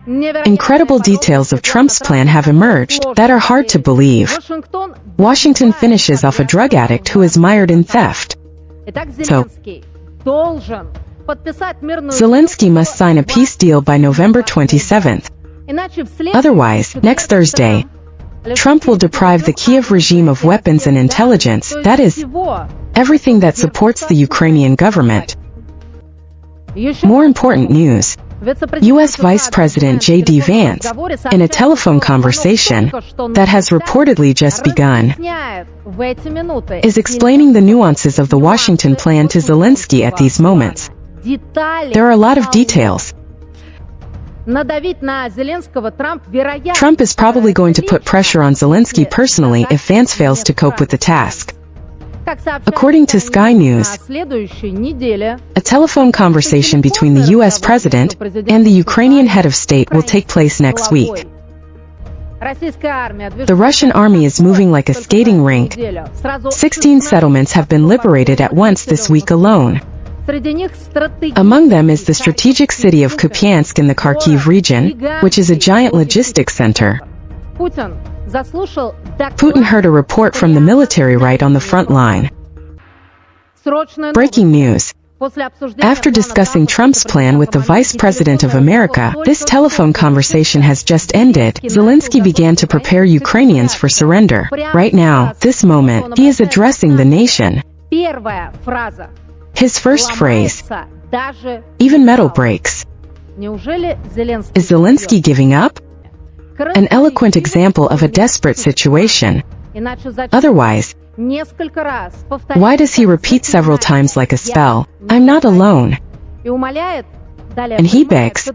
Incredible details of Trump's plan have emerged that are hard to believe. Washington finishes off a drug addict who is mired in theft. So, Zelensky must sign a peace deal by November 27th. Otherwise, next Thursday, Trump will deprive the Kiev regime of weapons and intelligence, that is, everything that supports the Ukrainian government. More important news. U.S. Vice President J.D. Vance, in a telephone conversation that has reportedly just begun, is explaining the nuances of the Washington plan to Zelensky at these moments. There are a lot of details. Trump is probably going to put pressure on Zelensky personally if Vance fails to cope with the task. According to Sky News, a telephone conversation between the U.S. president and the Ukrainian head of state will take place next week. The Russian army is moving like a skating rink. 16 settlements have been liberated at once this week alone. Among them is the strategic city of Kupiansk in the Kharkiv region, which is a giant logistics center. Putin heard a report from the military right on the front line. Breaking news. After discussing Trump's plan with the Vice President of America, this telephone conversation has just ended. Zelensky began to prepare Ukrainians for surrender. Right now, this moment, he is addressing the nation. His first phrase, even metal breaks. Is Zelensky giving up? An eloquent example of a desperate situation. Otherwise, why does he repeat several times like a spell, "I'm not alone"? And he begs,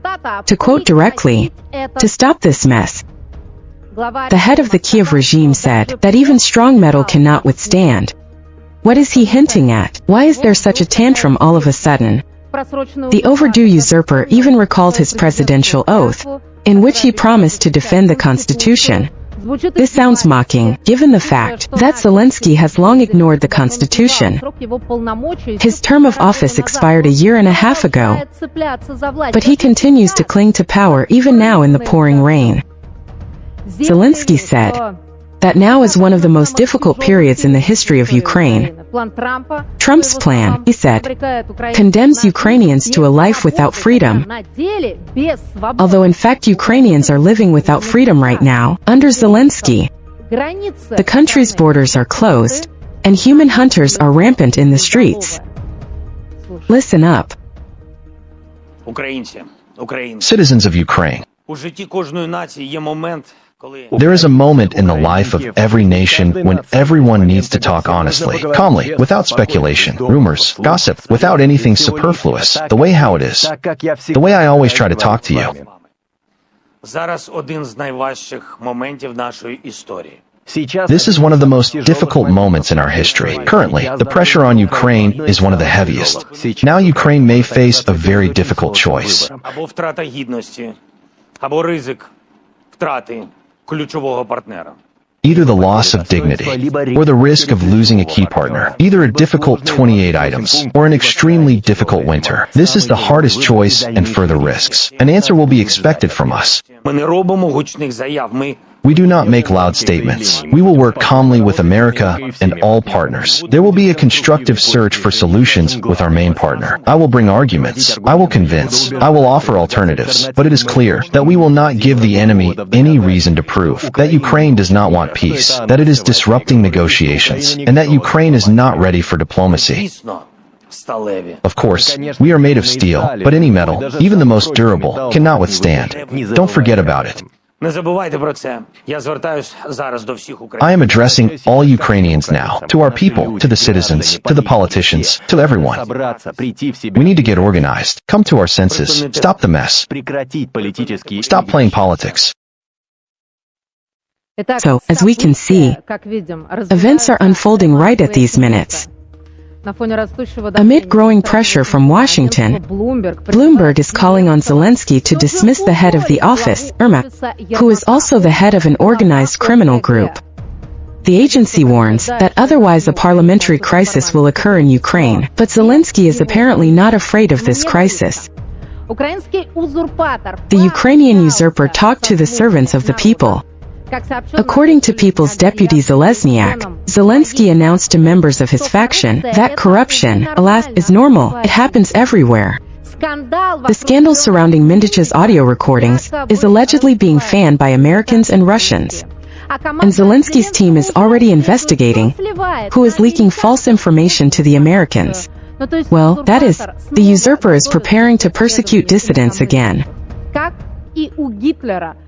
to quote directly, to stop this mess. The head of the Kiev regime said that even strong metal cannot withstand. What is he hinting at? Why is there such a tantrum all of a sudden? The overdue usurper even recalled his presidential oath, in which he promised to defend the Constitution. This sounds mocking, given the fact that Zelensky has long ignored the Constitution. His term of office expired a year and a half ago, but he continues to cling to power even now in the pouring rain. Zelensky said that now is one of the most difficult periods in the history of Ukraine. Trump's plan, he said, condemns Ukrainians to a life without freedom. Although in fact Ukrainians are living without freedom right now, under Zelensky. The country's borders are closed, and human hunters are rampant in the streets. Listen up. Citizens of Ukraine. There is a moment in the life of every nation when everyone needs to talk honestly, calmly, without speculation, rumors, gossip, without anything superfluous, the way how it is, the way I always try to talk to you. This is one of the most difficult moments in our history. Currently, the pressure on Ukraine is one of the heaviest. Now Ukraine may face a very difficult choice. Either the loss of dignity, or the risk of losing a key partner. Either a difficult 28 items, or an extremely difficult winter. This is the hardest choice and further risks. An answer will be expected from us. We do not make loud statements. We will work calmly with America and all partners. There will be a constructive search for solutions with our main partner. I will bring arguments. I will convince. I will offer alternatives. But it is clear that we will not give the enemy any reason to prove that Ukraine does not want peace, that it is disrupting negotiations, and that Ukraine is not ready for diplomacy. Of course, we are made of steel, but any metal, even the most durable, cannot withstand. Don't forget about it. I am addressing all Ukrainians now, to our people, to the citizens, to the politicians, to everyone. We need to get organized, come to our senses, stop the mess, stop playing politics. So, as we can see, events are unfolding right at these minutes. Amid growing pressure from Washington, Bloomberg is calling on Zelensky to dismiss the head of the office, Irma, who is also the head of an organized criminal group. The agency warns that otherwise a parliamentary crisis will occur in Ukraine, but Zelensky is apparently not afraid of this crisis. The Ukrainian usurper talked to the servants of the people. According to People's Deputy Zelensky, Zelensky announced to members of his faction that corruption, alas, is normal, it happens everywhere. The scandal surrounding Mintich's audio recordings is allegedly being fanned by Americans and Russians. And Zelensky's team is already investigating who is leaking false information to the Americans. Well, that is, the usurper is preparing to persecute dissidents again.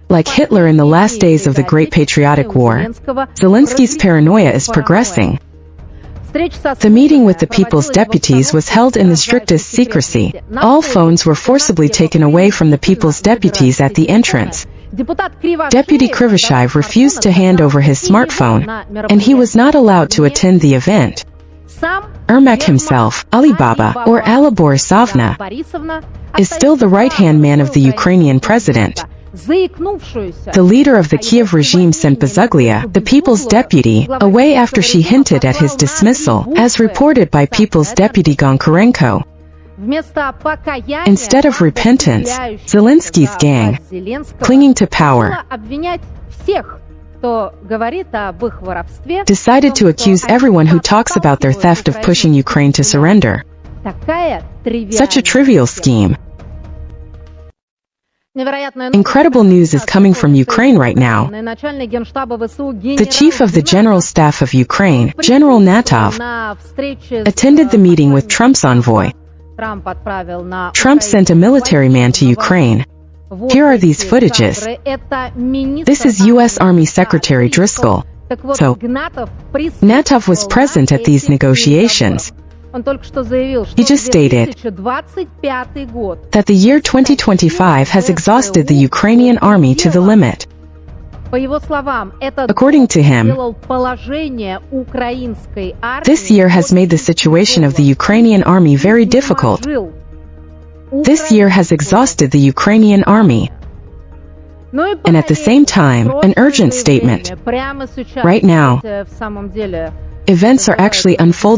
Like Hitler in the last days of the Great Patriotic War, Zelensky's paranoia is progressing. The meeting with the people's deputies was held in the strictest secrecy. All phones were forcibly taken away from the people's deputies at the entrance. Deputy Krivosheyev refused to hand over his smartphone, and he was not allowed to attend the event. Ermak himself, Alibaba, or Alla Borisovna, is still the right-hand man of the Ukrainian president. The leader of the Kiev regime sent Bazuglia, the people's deputy, away after she hinted at his dismissal, as reported by people's deputy Goncharenko. Instead of repentance, Zelensky's gang, clinging to power, decided to accuse everyone who talks about their theft of pushing Ukraine to surrender. Such a trivial scheme. Incredible news is coming from Ukraine right now. The chief of the General Staff of Ukraine, General Natov, attended the meeting with Trump's envoy. Trump sent a military man to Ukraine. Here are these footages. This is U.S. Army Secretary Driscoll. So, Natov was present at these negotiations. He just stated that the year 2025 has exhausted the Ukrainian army to the limit. According to him, this year has made the situation of the Ukrainian army very difficult. This year has exhausted the Ukrainian army. And at the same time, an urgent statement. Right now, events are actually unfolding.